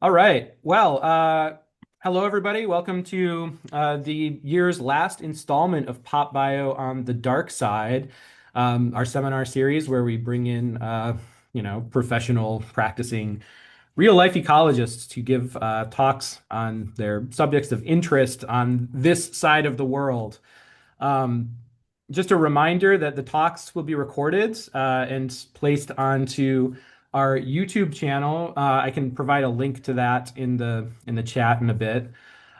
All right. Well, hello everybody. Welcome to the year's last installment of PopBio on the Dark Side, our seminar series where we bring in, professional practicing real life ecologists to give talks on their subjects of interest on this side of the world. Um, just a reminder that the talks will be recorded and placed onto our YouTube channel. I can provide a link to that in the chat in a bit,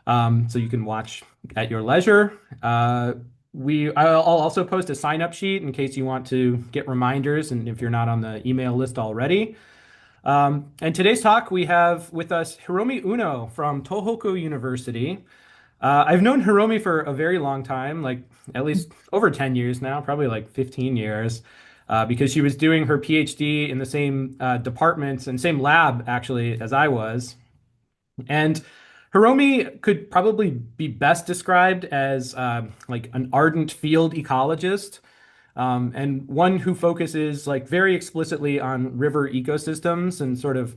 so you can watch at your leisure. I'll also post a sign up sheet in case you want to get reminders, and if you're not on the email list already. And today's talk, we have with us Hiromi Uno from Tohoku University. I've known Hiromi for a very long time, like at least over 10 years now, probably like 15 years, because she was doing her PhD in the same department and same lab actually as I was. And Hiromi could probably be best described as like an ardent field ecologist, and one who focuses like very explicitly on river ecosystems and sort of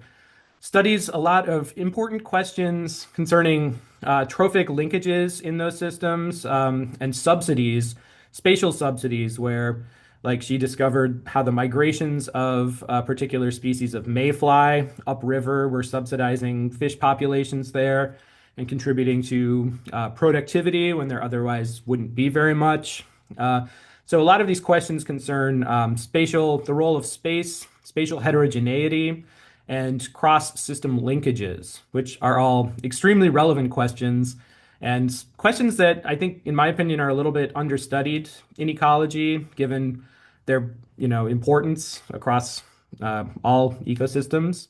studies a lot of important questions concerning trophic linkages in those systems, and subsidies, spatial subsidies, where like she discovered how the migrations of particular species of mayfly upriver were subsidizing fish populations there and contributing to productivity when there otherwise wouldn't be very much. So a lot of these questions concern the role of space, spatial heterogeneity, and cross-system linkages, which are all extremely relevant questions and questions that I think, in my opinion, are a little bit understudied in ecology, given their, importance across all ecosystems.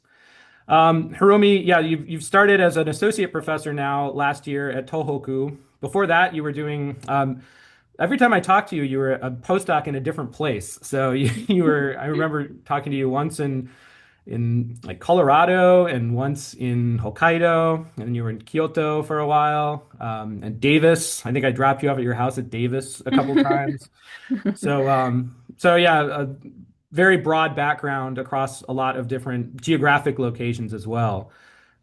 Hiromi, yeah, you've started as an associate professor now last year at Tohoku. Before that, you were doing every time I talked to you, you were a postdoc in a different place. So you were, I remember talking to you once in like Colorado and once in Hokkaido, and you were in Kyoto for a while. And Davis, I think I dropped you off at your house at Davis a couple times. So yeah, a very broad background across a lot of different geographic locations as well.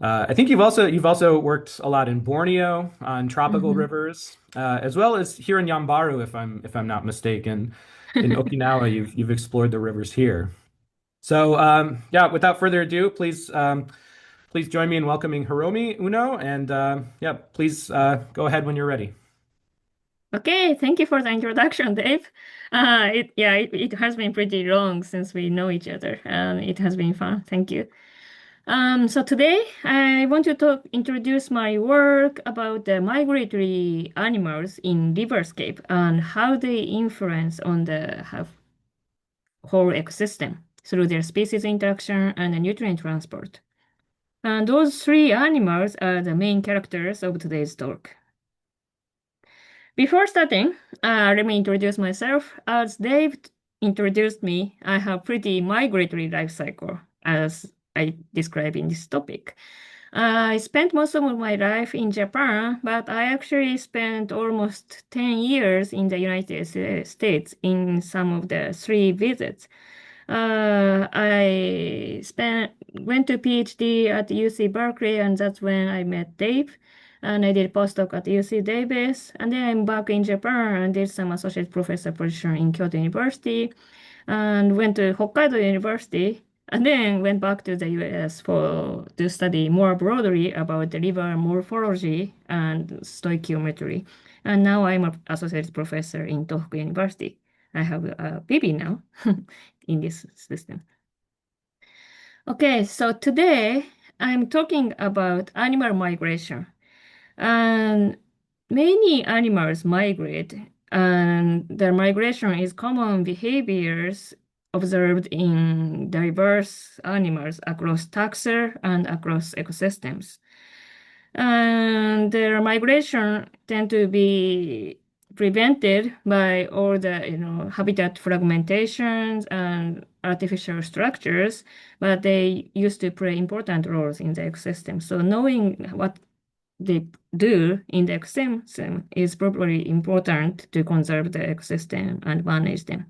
I think you've also worked a lot in Borneo on tropical Mhm. rivers, as well as here in Yambaru, if I'm not mistaken. In Okinawa, you've explored the rivers here. So yeah, without further ado, please join me in welcoming Hiromi Uno, and yeah, please go ahead when you're ready. Okay, thank you for the introduction, Dave. It has been pretty long since we know each other, and it has been fun. Thank you. So today I want to introduce my work about the migratory animals in riverscape and how they influence on the whole ecosystem through their species interaction and the nutrient transport. And those three animals are the main characters of today's talk. Before starting, let me introduce myself. As Dave introduced me, I have pretty migratory life cycle, as I describe in this topic. I spent most of my life in Japan, but I actually spent almost 10 years in the United States in some of the three visits. I went to PhD at UC Berkeley, and that's when I met Dave. And I did postdoc at UC Davis, and then I'm back in Japan and did some associate professor position in Kyoto University, and went to Hokkaido University, and then went back to the US to study more broadly about the river morphology and stoichiometry. And now I'm an associate professor in Tohoku University. I have a baby now in this system. Okay, so today I'm talking about animal migration. And many animals migrate, and their migration is common behaviors observed in diverse animals across taxa and across ecosystems. And their migration tend to be prevented by all the habitat fragmentations and artificial structures, but they used to play important roles in the ecosystem. So knowing what they do in the ecosystem is probably important to conserve the ecosystem and manage them.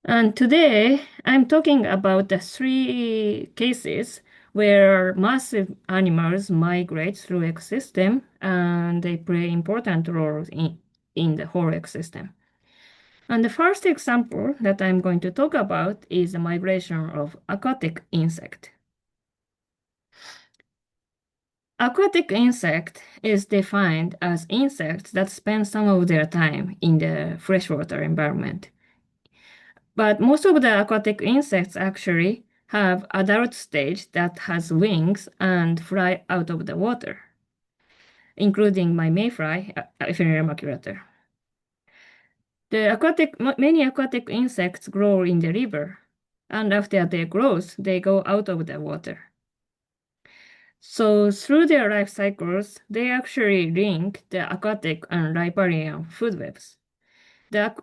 And today I'm talking about the three cases where massive animals migrate through ecosystem and they play important roles in the whole ecosystem. And the first example that I'm going to talk about is the migration of aquatic insect. Aquatic insect is defined as insects that spend some of their time in the freshwater environment. But most of the aquatic insects actually have adult stage that has wings and fly out of the water, including my mayfly, Ephemeral maculator. Many aquatic insects grow in the river, and after they grow, they go out of the water. So through their life cycles, they actually link the aquatic and riparian food webs. The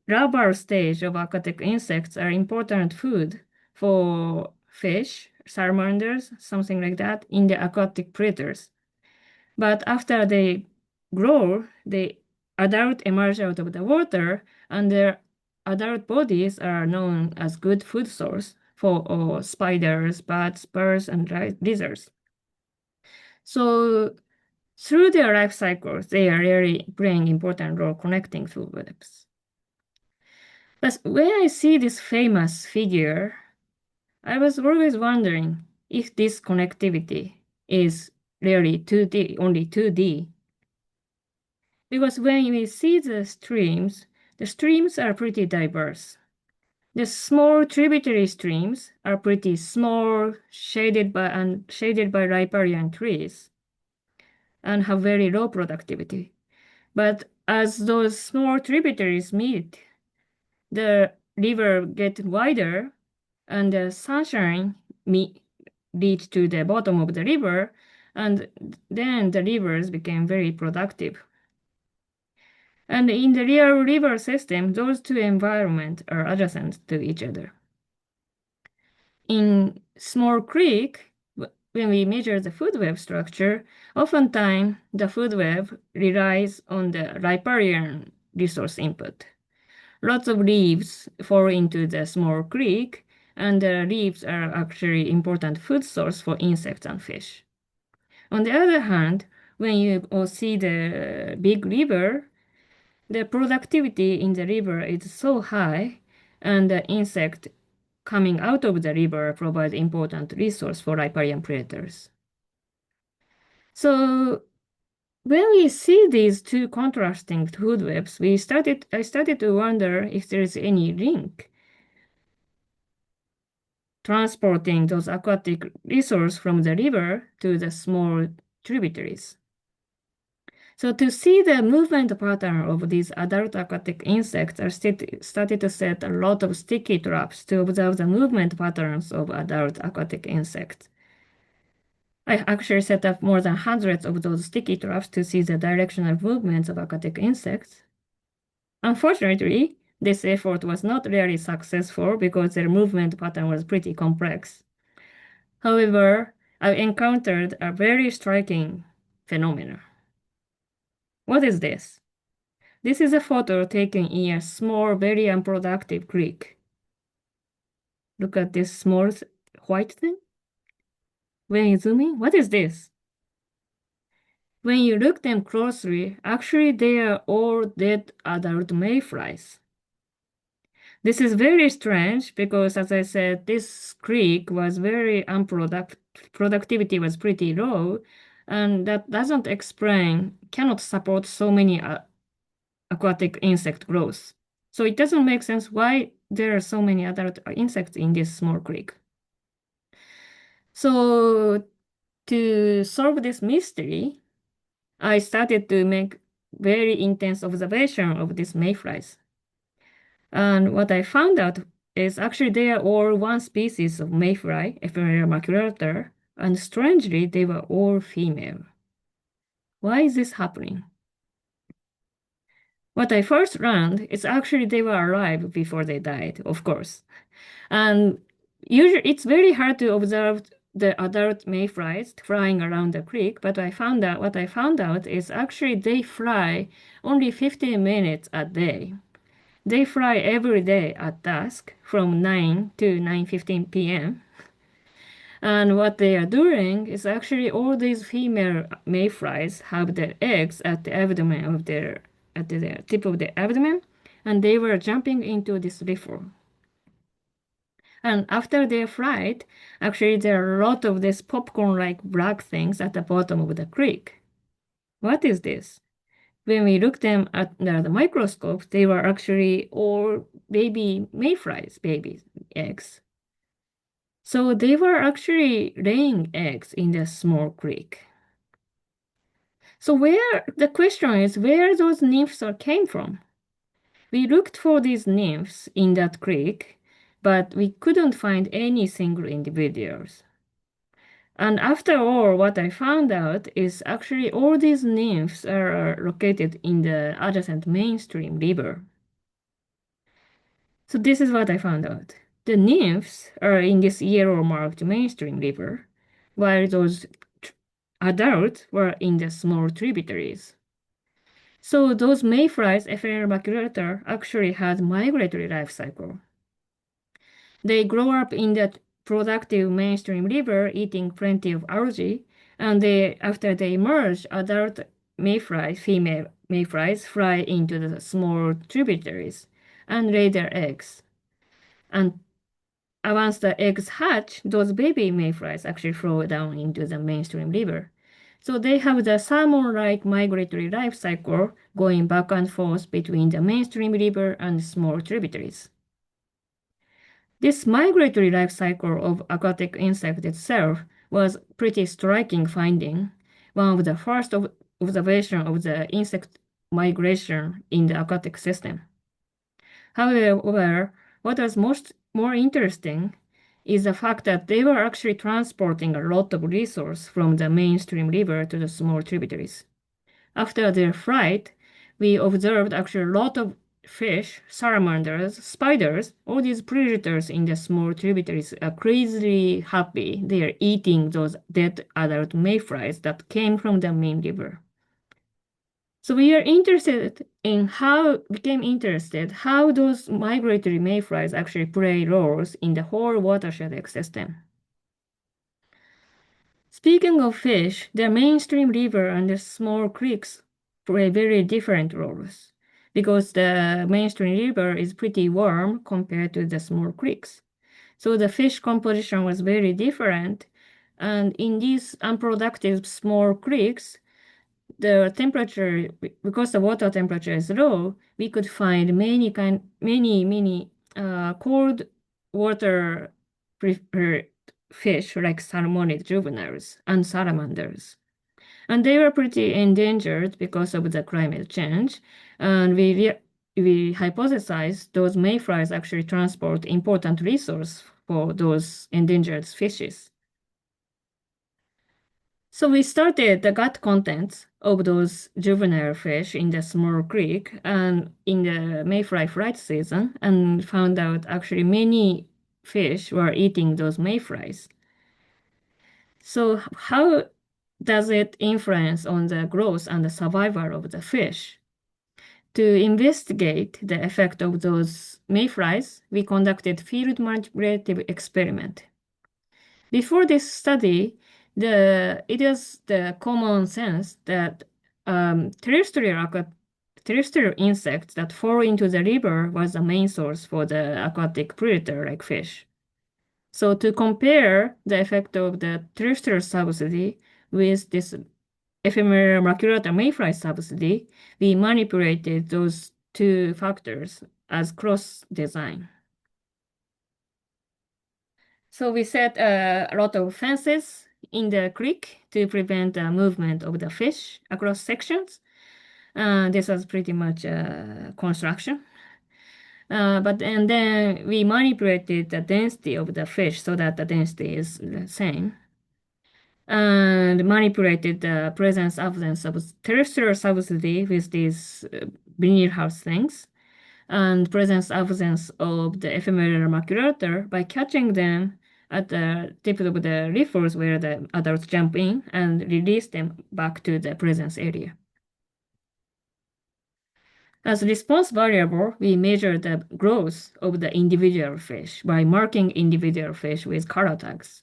larval stage of aquatic insects are important food for fish, salamanders, something like that, in the aquatic predators. But after they grow, the adult emerge out of the water, and their adult bodies are known as good food source for spiders, bats, birds, and lizards. So through their life cycles, they are really playing important role connecting food webs. But when I see this famous figure, I was always wondering if this connectivity is really 2D, only 2D. Because when we see the streams are pretty diverse. The small tributary streams are pretty small, shaded by riparian trees, and have very low productivity. But as those small tributaries meet, the river gets wider and the sunshine leads to the bottom of the river, and then the rivers became very productive. And in the real river system, those two environments are adjacent to each other. In small creek, when we measure the food web structure, oftentimes the food web relies on the riparian resource input. Lots of leaves fall into the small creek, and the leaves are actually important food source for insects and fish. On the other hand, when you see the big river, the productivity in the river is so high, and the insect coming out of the river provide important resource for riparian predators. So when we see these two contrasting food webs, I started to wonder if there is any link transporting those aquatic resources from the river to the small tributaries. So to see the movement pattern of these adult aquatic insects, I started to set a lot of sticky traps to observe the movement patterns of adult aquatic insects. I actually set up more than hundreds of those sticky traps to see the directional movements of aquatic insects. Unfortunately, this effort was not really successful because their movement pattern was pretty complex. However, I encountered a very striking phenomenon. What is this? This is a photo taken in a small, very unproductive creek. Look at this small white thing. When you zoom in, what is this? When you look them closely, actually they are all dead adult mayflies. This is very strange because, as I said, this creek was very unproductive, productivity was pretty low, and that doesn't explain, cannot support so many aquatic insect growth. So it doesn't make sense why there are so many adult insects in this small creek. So to solve this mystery, I started to make very intense observation of these mayflies. And what I found out is actually they are all one species of mayfly, Ephemeral maculator, and strangely they were all female. Why is this happening? What I first learned is actually they were alive before they died, of course. And usually it's very hard to observe the adult mayflies flying around the creek, but what I found out is actually they fly only 15 minutes a day. They fly every day at dusk from 9 to 9:15 p.m. And what they are doing is actually all these female mayflies have their eggs at the abdomen of their at the tip of the abdomen, and they were jumping into this river. And after their flight, actually there are a lot of these popcorn-like black things at the bottom of the creek. What is this? When we looked them at under the microscope, they were actually all baby mayflies, baby eggs. So they were actually laying eggs in the small creek. So the question is where those nymphs came from? We looked for these nymphs in that creek, but we couldn't find any single individuals. And after all, what I found out is actually all these nymphs are located in the adjacent mainstream river. So this is what I found out. The nymphs are in this yellow marked mainstream river, while those adults were in the small tributaries. So those mayflies, ephemeral maculator, actually had migratory life cycle. They grow up in the productive mainstream river, eating plenty of algae, and after they emerge, adult mayflies, female mayflies, fly into the small tributaries and lay their eggs. And once the eggs hatch, those baby mayflies actually flow down into the mainstream river. So they have the salmon-like migratory life cycle going back and forth between the mainstream river and small tributaries. This migratory life cycle of aquatic insect itself was pretty striking finding, one of the first observation of the insect migration in the aquatic system. However, what was more interesting is the fact that they were actually transporting a lot of resource from the mainstream river to the small tributaries. After their flight, we observed actually a lot of fish, salamanders, spiders, all these predators in the small tributaries are crazily happy. They are eating those dead adult mayflies that came from the main river. So became interested how those migratory mayflies actually play roles in the whole watershed ecosystem. Speaking of fish, the mainstream river and the small creeks play very different roles because the mainstream river is pretty warm compared to the small creeks. So the fish composition was very different. And in these unproductive small creeks, the temperature, because the water temperature is low, we could find many cold water preferred fish like salmonid juveniles and salamanders. And they were pretty endangered because of the climate change. And we hypothesized those mayflies actually transport important resource for those endangered species. So we started the gut contents of those juvenile fish in the small creek and in the mayfly flight season and found out actually many fish were eating those mayflies. So how does it influence on the growth and the survival of the fish? To investigate the effect of those mayflies, we conducted field manipulative experiment. Before this study, it is the common sense that terrestrial insects that fall into the river was the main source for the aquatic predator like fish. So to compare the effect of the terrestrial subsidy with this ephemeral maculator mayfly subsidy, we manipulated those two factors as cross design. So we set a lot of fences in the creek to prevent the movement of the fish across sections. This was pretty much construction. And then we manipulated the density of the fish so that the density is the same. And manipulated the presence absence of terrestrial subsidy with these vinyl house things and presence absence of the ephemeral maculator by catching them at the tip of the riffles where the adults jump in and release them back to the presence area. As response variable, we measure the growth of the individual fish by marking individual fish with color tags.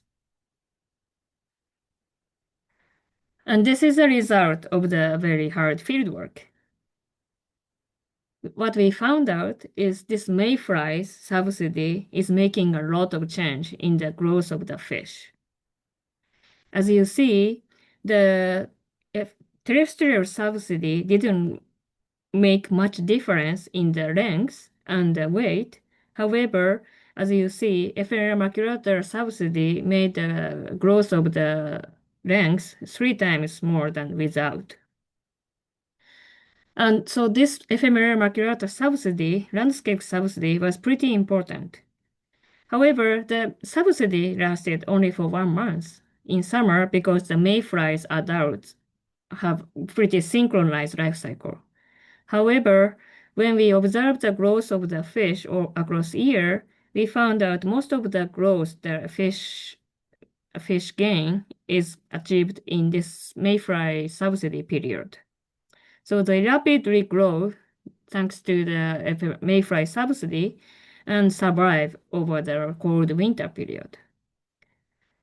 And this is a result of the very hard fieldwork. What we found out is this mayflies subsidy is making a lot of change in the growth of the fish. As you see, the if terrestrial subsidy didn't make much difference in the length and the weight. However, as you see, ephemeral maculator subsidy made the growth of the length 3 times more than without. And so this ephemeral maculator subsidy, landscape subsidy, was pretty important. However, the subsidy lasted only for 1 month in summer because the mayflies adults have pretty synchronized life cycle. However, when we observed the growth of the fish or across year, we found out most of the growth the fish gain is achieved in this mayfly subsidy period. So they rapidly grow thanks to the mayfly subsidy and survive over the cold winter period.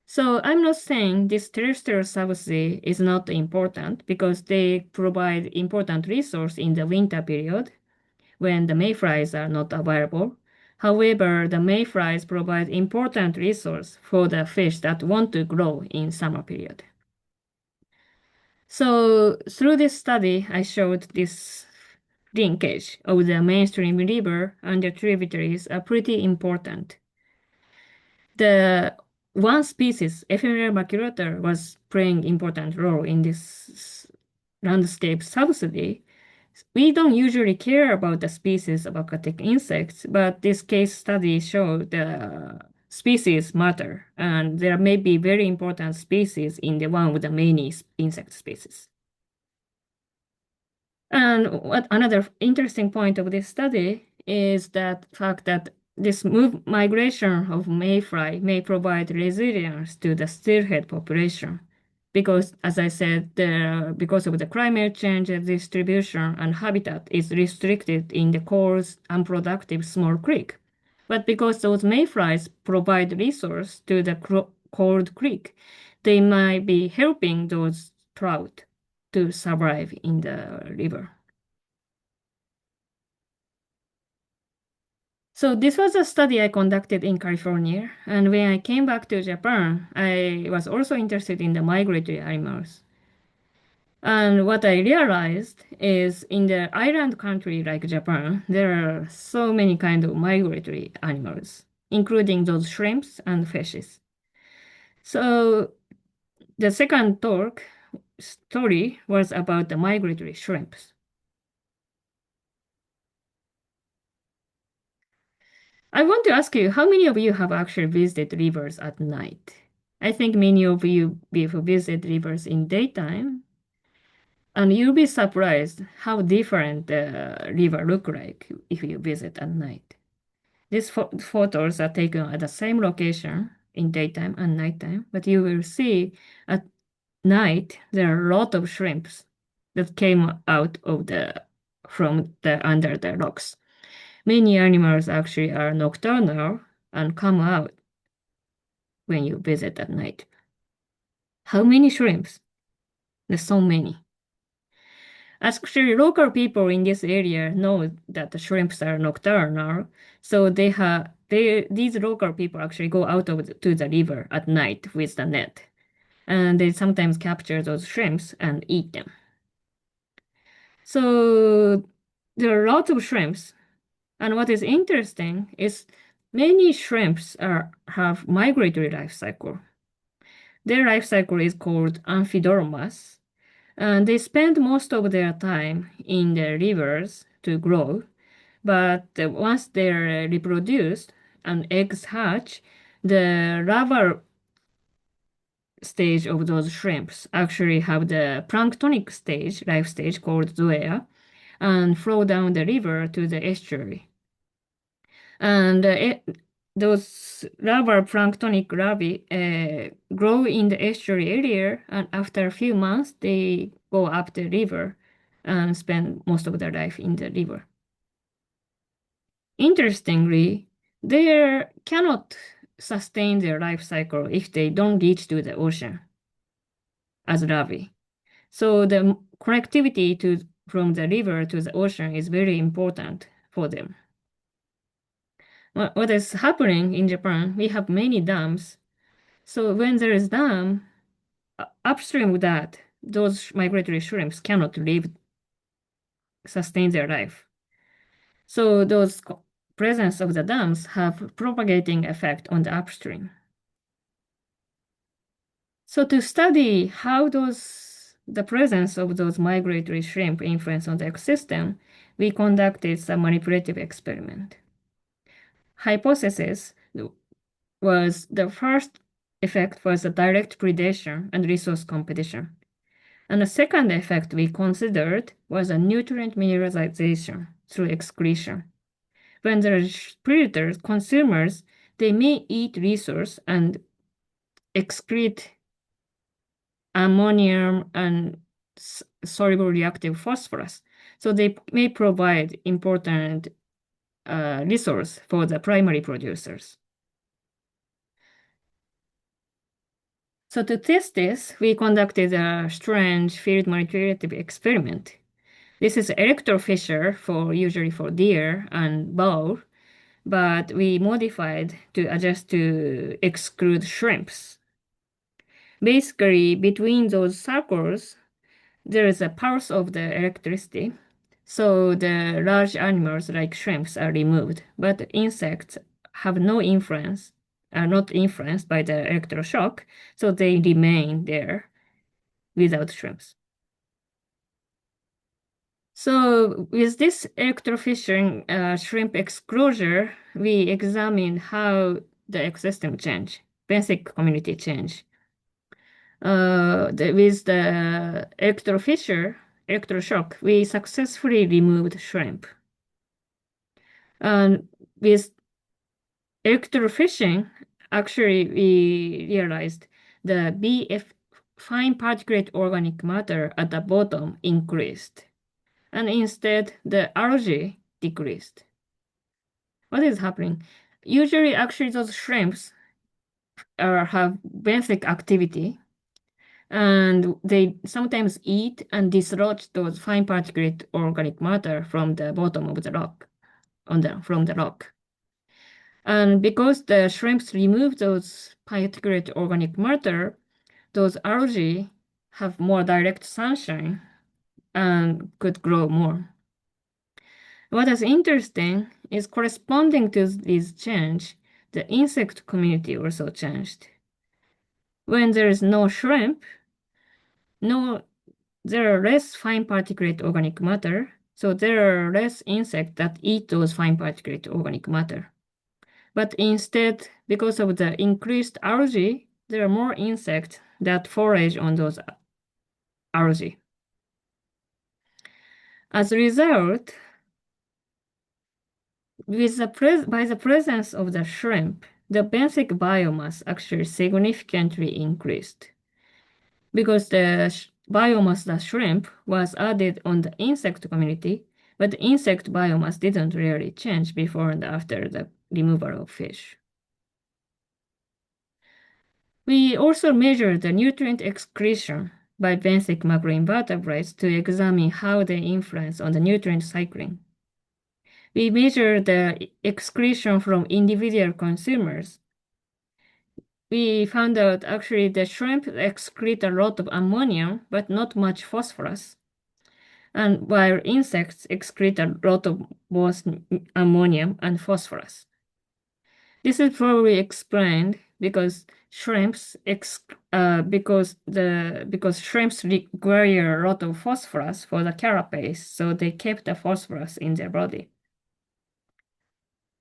So I'm not saying this terrestrial subsidy is not important because they provide important resource in the winter period when the mayflies are not available. However, the mayflies provide important resource for the fish that want to grow in summer period. So through this study, I showed this linkage of the mainstream river and the tributaries are pretty important. The one species, ephemeral maculator, was playing important role in this landscape subsidy. We don't usually care about the species of aquatic insects, but this case study showed the species matter, and there may be very important species in the one with the many insect species. And what another interesting point of this study is that fact that this migration of mayfly may provide resilience to the steelhead population. Because, as I said, because of the climate change, the distribution and habitat is restricted in the cold, unproductive small creek. But because those mayflies provide resource to the cold creek, they might be helping those trout to survive in the river. So this was a study I conducted in California, and when I came back to Japan, I was also interested in the migratory animals. And what I realized is in the island country like Japan, there are so many kinds of migratory animals, including those shrimps and fishes. So the second story was about the migratory shrimps. I want to ask you, how many of you have actually visited rivers at night? I think many of you will visit rivers in daytime, and you'll be surprised how different the river look like if you visit at night. These photos are taken at the same location in daytime and nighttime, but you will see at night there are a lot of shrimps that came out of from the under the rocks. Many animals actually are nocturnal and come out when you visit at night. How many shrimps? There's so many. Actually, local people in this area know that the shrimps are nocturnal, so these local people actually go out to the river at night with the net, and they sometimes capture those shrimps and eat them. So there are lots of shrimps, and what is interesting is many shrimps have migratory life cycle. Their life cycle is called amphidormas, and they spend most of their time in the rivers to grow. But once they're reproduced and eggs hatch, the larval stage of those shrimps actually have the planktonic life stage called zoea, and flow down the river to the estuary. And those larval planktonic larvae grow in the estuary area, and after a few months, they go up the river and spend most of their life in the river. Interestingly, they cannot sustain their life cycle if they don't reach to the ocean as larvae. So the connectivity from the river to the ocean is very important for them. What is happening in Japan? We have many dams. So when there is dam, upstream of that, those migratory shrimps cannot sustain their life. So those presence of the dams have propagating effect on the upstream. So to study how the presence of those migratory shrimp influence on the ecosystem, we conducted some manipulative experiment. Hypothesis was the first effect was the direct predation and resource competition. And the second effect we considered was a nutrient mineralization through excretion. When there are predators, consumers, they may eat resource and excrete ammonium and soluble reactive phosphorus. So they may provide important resource for the primary producers. So to test this, we conducted a strange field manipulative experiment. This is electrofisher usually for deer and bow, but we modified to adjust to exclude shrimps. Basically, between those circles, there is a pulse of the electricity. So the large animals like shrimps are removed, but insects have no influence, are not influenced by the electroshock, so they remain there without shrimps. So with this electrofishing shrimp exclosure, we examined how the ecosystem change, basic community change. With the electroshock, we successfully removed shrimp. And with electrofishing, actually, we realized the BF fine particulate organic matter at the bottom increased, and instead the algae decreased. What is happening? Usually, actually, those shrimps have basic activity, and they sometimes eat and dislodge those fine particulate organic matter from the bottom of the rock, from the rock. And because the shrimps remove those particulate organic matter, those algae have more direct sunshine and could grow more. What is interesting is corresponding to this change, the insect community also changed. When there is no shrimp, no, there are less fine particulate organic matter, so there are less insects that eat those fine particulate organic matter. But instead, because of the increased algae, there are more insects that forage on those algae. As a result, by the presence of the shrimp, the basic biomass actually significantly increased because the biomass, the shrimp, was added on the insect community, but the insect biomass didn't really change before and after the removal of fish. We also measured the nutrient excretion by basic macroinvertebrates to examine how they influence on the nutrient cycling. We measured the excretion from individual consumers. We found out actually the shrimp excrete a lot of ammonia, but not much phosphorus. And while insects excrete a lot of both ammonium and phosphorus. This is probably explained because shrimps because shrimps require a lot of phosphorus for the carapace, so they kept the phosphorus in their body.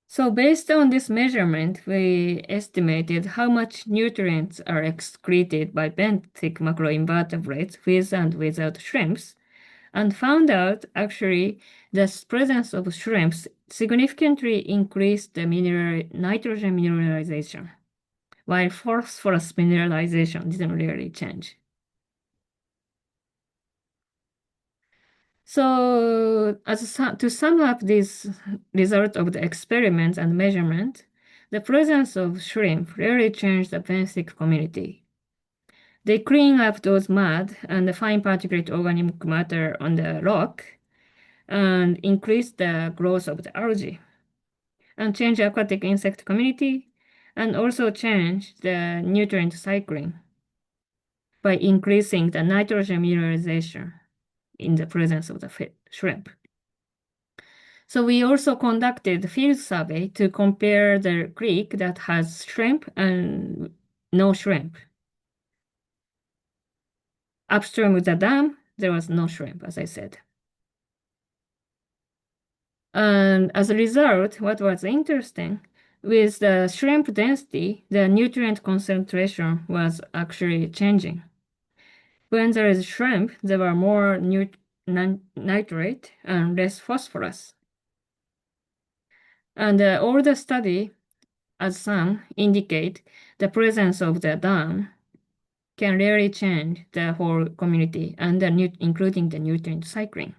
So based on this measurement, we estimated how much nutrients are excreted by benthic macroinvertebrates with and without shrimps, and found out actually the presence of shrimps significantly increased the nitrogen mineralization, while phosphorus mineralization didn't really change. So to sum up this result of the experiment and measurement, the presence of shrimp really changed the benthic community. They clean up those mud and the fine particulate organic matter on the rock and increase the growth of the algae and change aquatic insect community and also change the nutrient cycling by increasing the nitrogen mineralization in the presence of the shrimp. So we also conducted field survey to compare the creek that has shrimp and no shrimp. Upstream of the dam, there was no shrimp, as I said. And as a result, what was interesting, with the shrimp density, the nutrient concentration was actually changing. When there is shrimp, there were more nitrate and less phosphorus. And all the study, as some indicate, the presence of the dam can really change the whole community and including the nutrient cycling.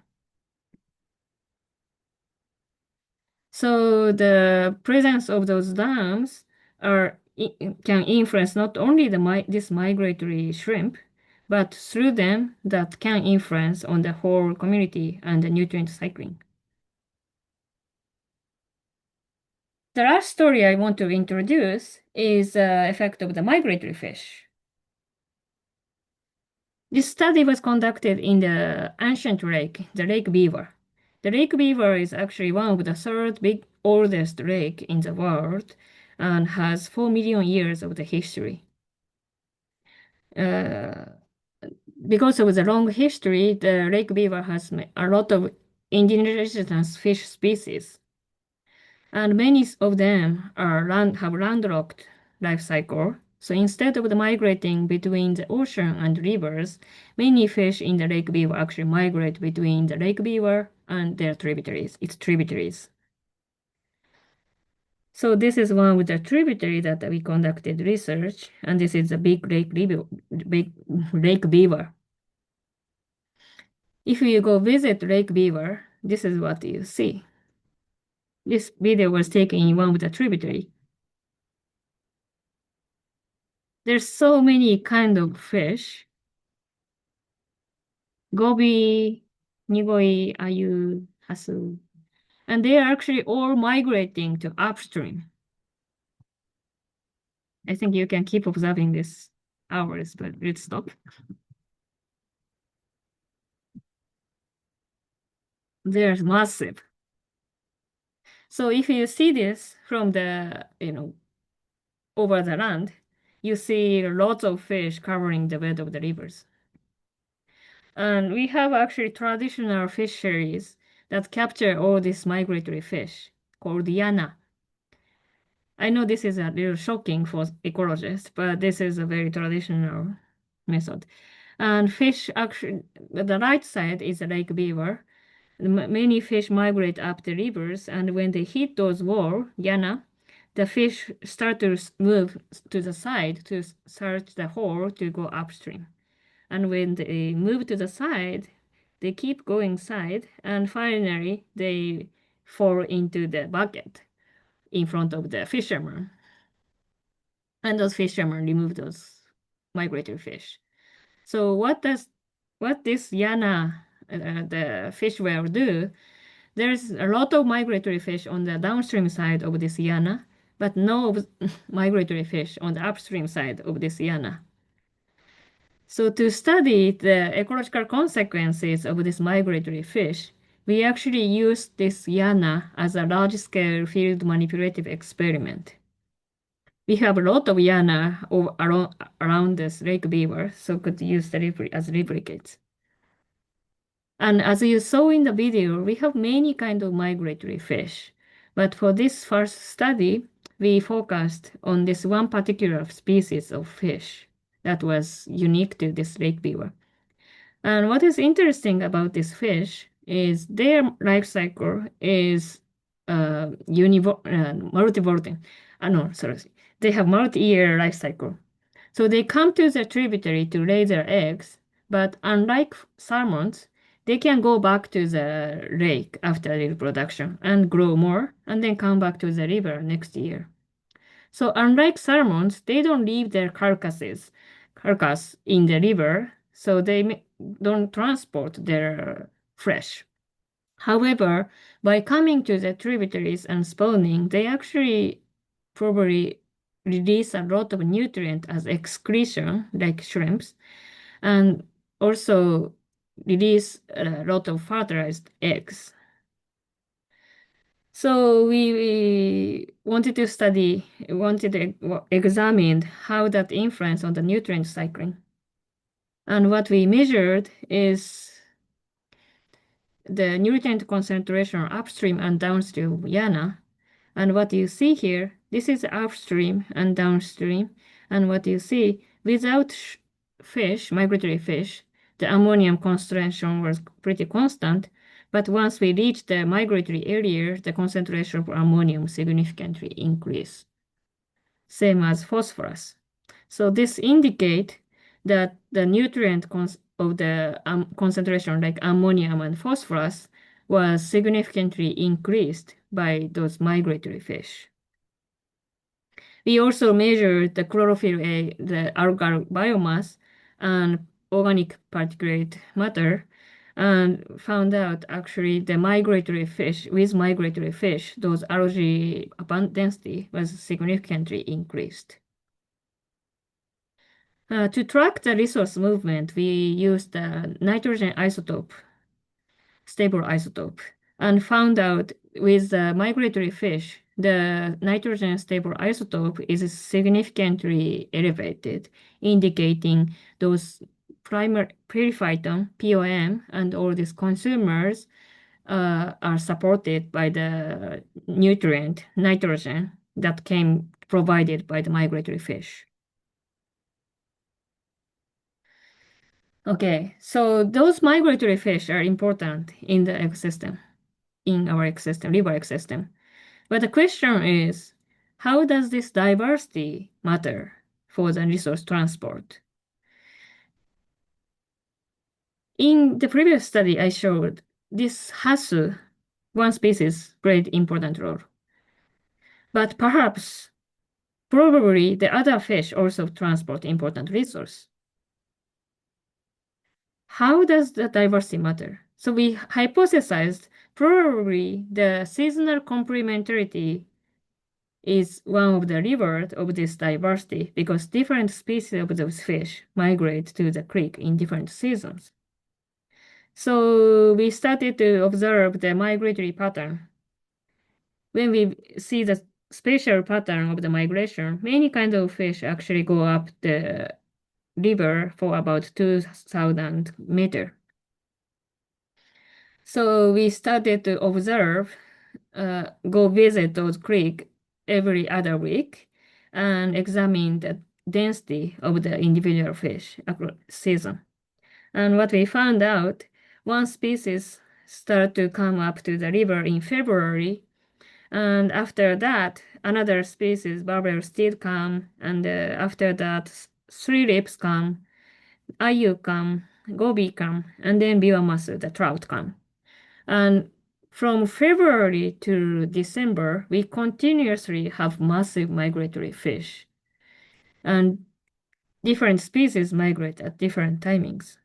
So the presence of those dams can influence not only this migratory shrimp, but through them that can influence on the whole community and the nutrient cycling. The last story I want to introduce is the effect of the migratory fish. This study was conducted in the ancient lake, the Lake Beaver. The Lake Beaver is actually one of the third oldest lake in the world and has 4 million years of the history. Because of the long history, the Lake Beaver has a lot of indigenous fish species. And many of them have landlocked life cycle. So instead of the migrating between the ocean and rivers, many fish in the Lake Beaver actually migrate between the Lake Beaver and its tributaries. So this is one of the tributary that we conducted research, and this is the big Lake Beaver. If you go visit Lake Beaver, this is what you see. This video was taken in one of the tributary. There's so many kind of fish. Goby, nigoi, ayu, hasu. And they are actually all migrating to upstream. I think you can keep observing this hours, but let's stop. There's massive. So if you see this from the, over the land, you see lots of fish covering the bed of the rivers. And we have actually traditional fisheries that capture all these migratory fish called yana. I know this is a little shocking for ecologists, but this is a very traditional method. And fish actually, the right side is the lake beaver. Many fish migrate up the rivers, and when they hit those walls, yana, the fish start to move to the side to search the hole to go upstream. And when they move to the side, they keep going side, and finally they fall into the bucket in front of the fisherman. And those fishermen remove those migratory fish. So what this yana, the fish whale do, there's a lot of migratory fish on the downstream side of this yana, but no migratory fish on the upstream side of this yana. So to study the ecological consequences of this migratory fish, we actually used this yana as a large-scale field manipulative experiment. We have a lot of yana around this lake beaver, so could use as replicates. And as you saw in the video, we have many kinds of migratory fish. But for this first study, we focused on this one particular species of fish that was unique to this lake beaver. And what is interesting about this fish is their life cycle is multivolting. No, sorry. They have multi-year life cycle. So they come to the tributary to lay their eggs, but unlike salmons, they can go back to the lake after reproduction and grow more, and then come back to the river next year. So unlike salmons, they don't leave their carcasses carcass in the river, so they don't transport their flesh. However, by coming to the tributaries and spawning, they actually probably release a lot of nutrient as excretion, like shrimps, and also release a lot of fertilized eggs. So we wanted to examine how that influence on the nutrient cycling. And what we measured is the nutrient concentration upstream and downstream of Yana. And what you see here, this is upstream and downstream. And what you see, without fish, migratory fish, the ammonium concentration was pretty constant. But once we reach the migratory area, the concentration of ammonium significantly increased, same as phosphorus. So this indicate that the nutrient of the concentration like ammonium and phosphorus was significantly increased by those migratory fish. We also measured the chlorophyll A, the algal biomass, and organic particulate matter, and found out actually the migratory fish, with migratory fish, those algae density was significantly increased. To track the resource movement, we used the nitrogen isotope, stable isotope, and found out with the migratory fish, the nitrogen stable isotope is significantly elevated, indicating those primary periphyton, POM, and all these consumers are supported by the nutrient nitrogen that came provided by the migratory fish. Okay, so those migratory fish are important in the ecosystem, in our ecosystem, river ecosystem. But the question is, how does this diversity matter for the resource transport? In the previous study I showed, this hasu, one species, played important role. But perhaps, probably the other fish also transport important resource. How does the diversity matter? So we hypothesized probably the seasonal complementarity is one of the reward of this diversity because different species of those fish migrate to the creek in different seasons. So we started to observe the migratory pattern. When we see the spatial pattern of the migration, many kinds of fish actually go up the river for about 2,000 meters. So we started to observe, go visit those creeks every other week and examine the density of the individual fish across season. And what we found out, one species start to come up to the river in February, and after that, another species, barbel still come, and after that, three lips come, ayu come, goby come, and then biomass, the trout come. And from February to December, we continuously have massive migratory fish. And different species migrate at different timings.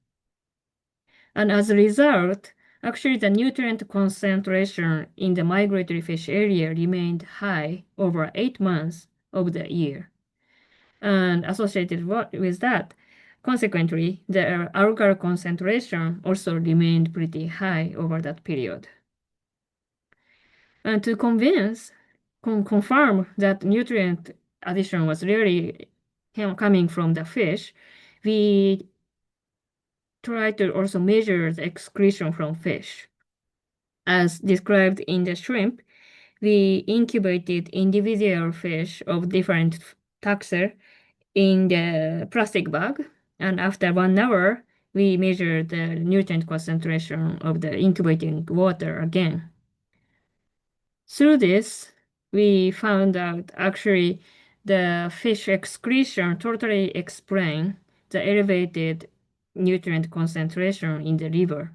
And as a result, actually the nutrient concentration in the migratory fish area remained high over 8 months of the year. And associated with that, consequently, the algal concentration also remained pretty high over that period. And to confirm that nutrient addition was really coming from the fish, we try to also measure the excretion from fish. As described in the shrimp, we incubated individual fish of different taxa in the plastic bag, and after 1 hour, we measured the nutrient concentration of the incubating water again. Through this, we found out actually the fish excretion totally explain the elevated nutrient concentration in the river.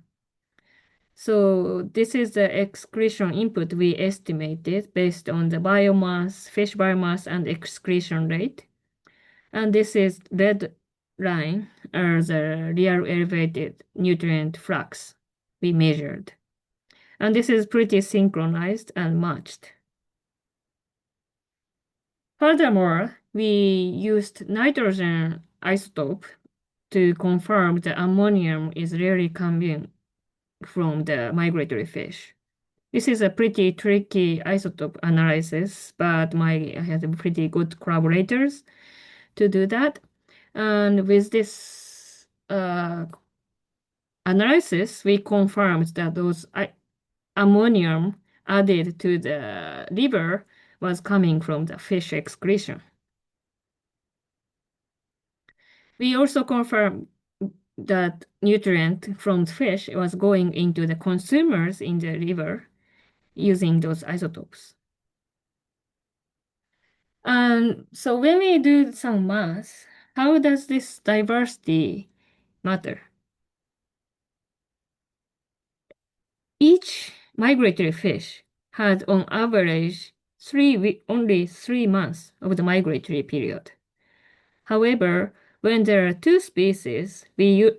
So this is the excretion input we estimated based on the biomass, fish biomass, and excretion rate. And this is red line are the real elevated nutrient flux we measured. And this is pretty synchronized and matched. Furthermore, we used nitrogen isotope to confirm the ammonium is really coming from the migratory fish. This is a pretty tricky isotope analysis, but I had pretty good collaborators to do that. And with this analysis, we confirmed that those ammonium added to the liver was coming from the fish excretion. We also confirmed that nutrient from fish was going into the consumers in the liver using those isotopes. And so when we do some math, how does this diversity matter? Each migratory fish had on average only 3 months of the migratory period. However, when there are two species, we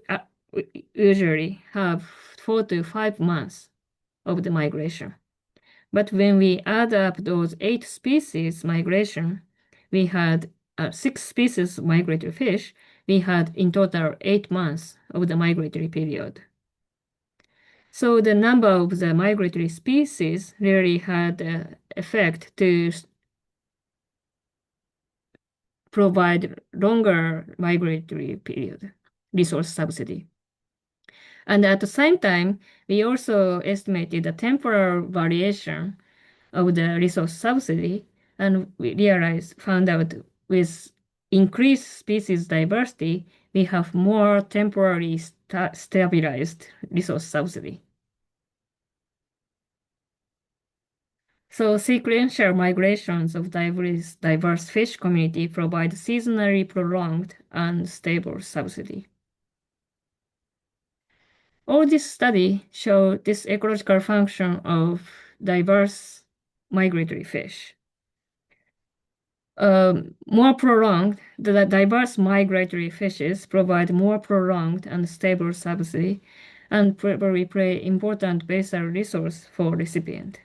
usually have 4 to 5 months of the migration. But when we add up those 8 species migration, we had 6 species migratory fish, we had in total 8 months of the migratory period. So the number of the migratory species really had an effect to provide longer migratory period resource subsidy. And at the same time, we also estimated the temporal variation of the resource subsidy, and we found out with increased species diversity, we have more temporarily stabilized resource subsidy. So sequential migrations of diverse fish community provide seasonally prolonged and stable subsidy. All this study show this ecological function of diverse migratory fish. More prolonged, the diverse migratory fishes provide more prolonged and stable subsidy and probably play important basal resource for recipient.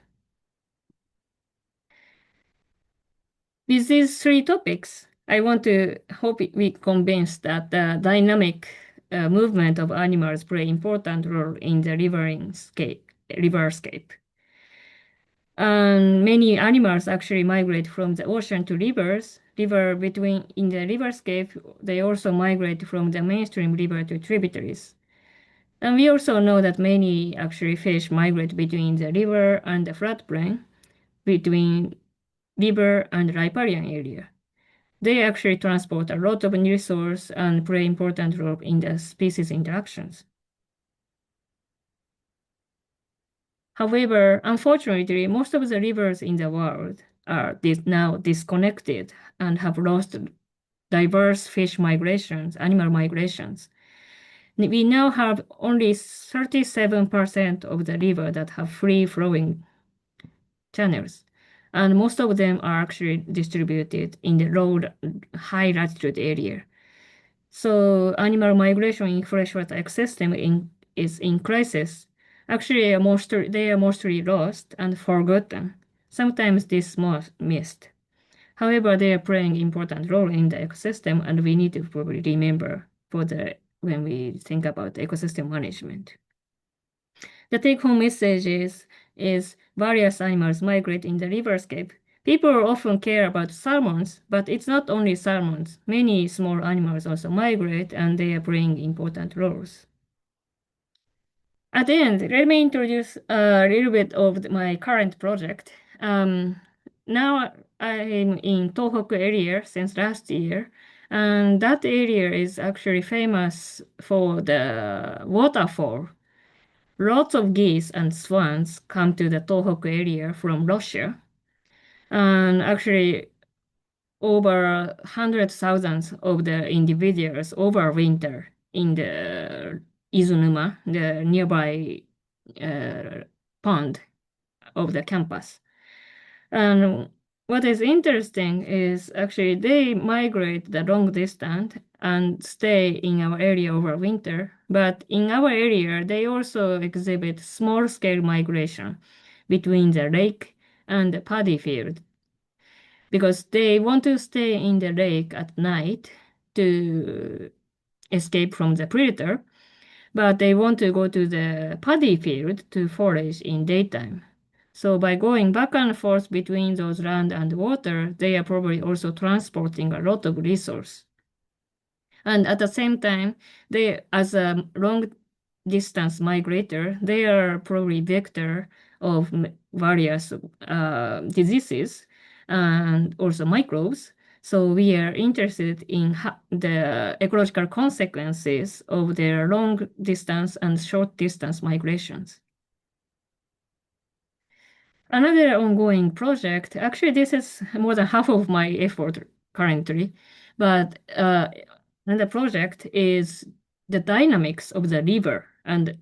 With these 3 topics, I want to hope we convince that the dynamic movement of animals play important role in the riverscape. And many animals actually migrate from the ocean to rivers. In the riverscape, they also migrate from the mainstream river to tributaries. And we also know that many actually fish migrate between the river and the floodplain, between river and riparian area. They actually transport a lot of resource and play important role in the species interactions. However, unfortunately, most of the rivers in the world are now disconnected and have lost diverse fish migrations, animal migrations. We now have only 37% of the river that have free-flowing channels, and most of them are actually distributed in the high latitude area. So animal migration in freshwater ecosystem is in crisis. Actually, they are mostly lost and forgotten. Sometimes this more missed. However, they are playing important role in the ecosystem, and we need to probably remember when we think about ecosystem management. The take-home message is various animals migrate in the riverscape. People often care about salmons, but it's not only salmons. Many small animals also migrate, and they are playing important roles. At the end, let me introduce a little bit of my current project. Now I'm in Tohoku area since last year, and that area is actually famous for the waterfall. Lots of geese and swans come to the Tohoku area from Russia, and actually over 100,000 of the individuals overwinter in the Izunuma, the nearby pond of the campus. And what is interesting is actually they migrate the long distance and stay in our area over winter. But in our area, they also exhibit small scale migration between the lake and the paddy field because they want to stay in the lake at night to escape from the predator, but they want to go to the paddy field to forage in daytime. So by going back and forth between those land and water, they are probably also transporting a lot of resource. And at the same time, they, as a long distance migrator, they are probably vector of various diseases and also microbes. So we are interested in the ecological consequences of their long distance and short distance migrations. Another ongoing project, actually, this is more than half of my effort currently, but another project is the dynamics of the river and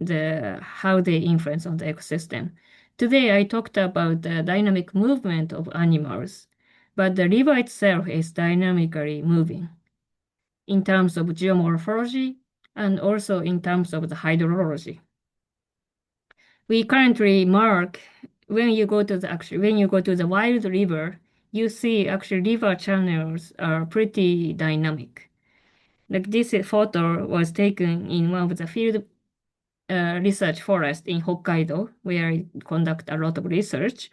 how they influence on the ecosystem. Today, I talked about the dynamic movement of animals, but the river itself is dynamically moving in terms of geomorphology and also in terms of the hydrology. We currently mark when you go to the wild river, you see actually river channels are pretty dynamic. Like this photo was taken in one of the field research forest in Hokkaido, where I conduct a lot of research.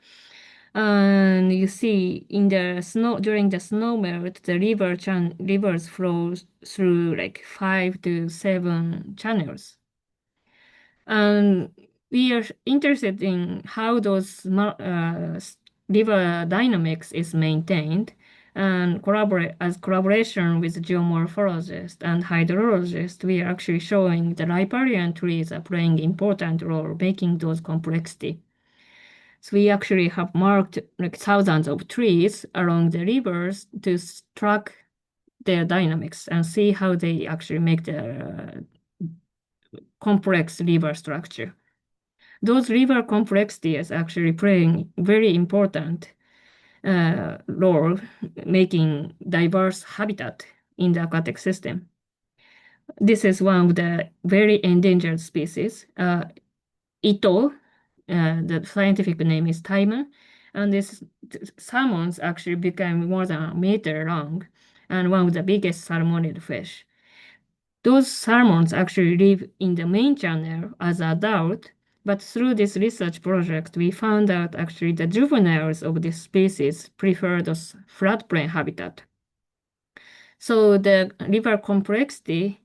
And you see in the snow during the snow melt, the rivers flow through like 5 to 7 channels. And we are interested in how those river dynamics is maintained and collaboration with geomorphologists and hydrologists, we are actually showing the riparian trees are playing important role making those complexity. So we actually have marked like thousands of trees along the rivers to track their dynamics and see how they actually make the complex river structure. Those river complexities actually playing very important role making diverse habitat in the aquatic system. This is one of the very endangered species. Ito, the scientific name is taimen, and this salmons actually became more than a meter long and one of the biggest salmonid fish. Those salmons actually live in the main channel as adult, but through this research project, we found out actually the juveniles of this species prefer those floodplain habitat. So the river complexity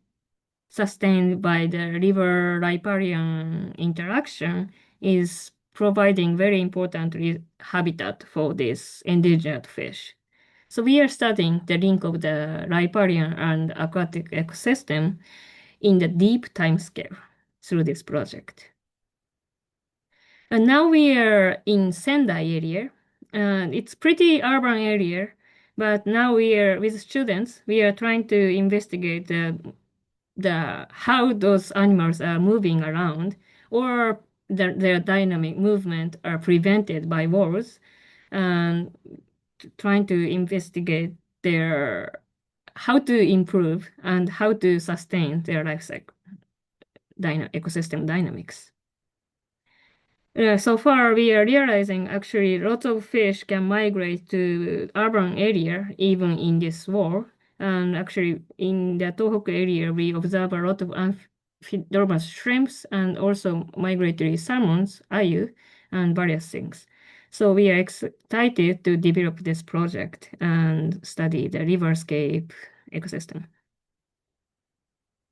sustained by the river riparian interaction is providing very important habitat for this endangered fish. So we are studying the link of the riparian and aquatic ecosystem in the deep time scale through this project. And now we are in Sendai area, and it's pretty urban area, but now we are with students, we are trying to investigate the how those animals are moving around or their dynamic movement are prevented by walls and trying to investigate their how to improve and how to sustain their life cycle ecosystem dynamics. So far, we are realizing actually lots of fish can migrate to urban area even in this war. And actually, in the Tohoku area, we observe a lot of amphibious shrimps and also migratory salmons, ayu, and various things. So we are excited to develop this project and study the riverscape ecosystem.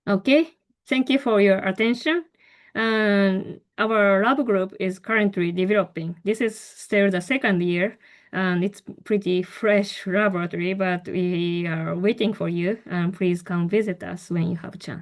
Okay, thank you for your attention. And our lab group is currently developing. This is still the second year, and it's pretty fresh laboratory, but we are waiting for you. And please come visit us when you have a chance.